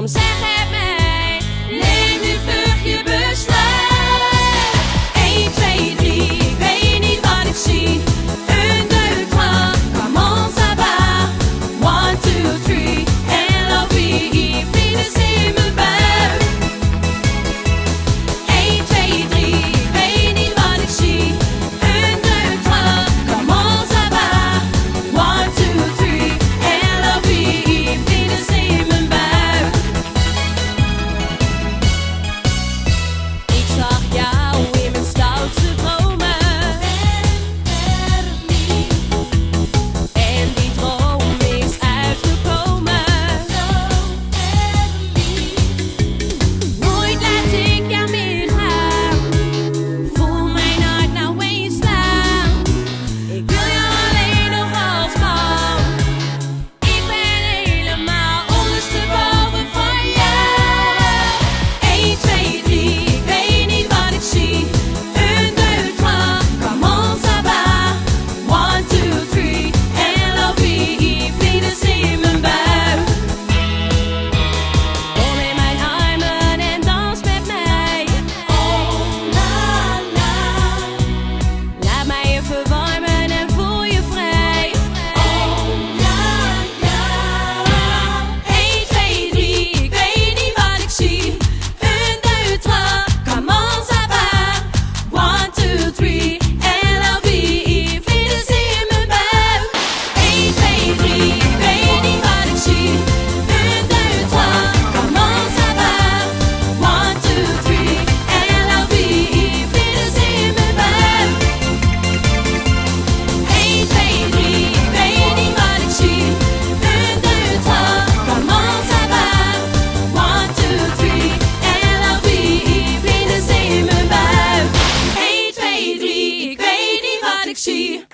zeg het mij. Neem nu vlug je besluit. 1, 2, 3, ik weet niet wat ik zie. 1, 2, 3, comment ça va? 1, 2, 3, en la vie, vlinders in mijn buik. 1, 2, 3, ik weet niet wat ik zie. 1, 2, 3, comment ça va? 1, 2, 3, en la vie, vlinders in mijn buik. Ik zag jou in mijn stoutste dromen. En die droom is uitgekomen. Nooit laat ik jou meer gaan. Voel mijn hart nou eens slaan. Ik wil jou alleen nog als man. Ik ben helemaal ondersteboven van jou. 1, 2, 3, ik weet niet wat ik zie. 1, 2, 3, comment ça va? 1, 2, 3, en la vie, vlinders in mijn buik. Kom in mijn armen en dans met mij. Oh la la. Laat mij je verwarmen en voel je vrij. Oh ja ja. 1, 2, 3, ik weet niet wat ik zie. 1, 2, 3, comment ça va? 1, 2, 3, en la vie, vlinders in mijn buik. 1, 2, 3, ik weet niet wat ik zie. 1, 2, 3, comment ça va? 1, 2, 3, en la vie, vlinders in mijn buik. 1, 2, 3, ik weet niet wat ik zie. 1, 2, 3, comment ça va? 1, 2, 3, en la vie, vlinders in mijn buik. 1, 2, 3, ik weet niet wat ik zie.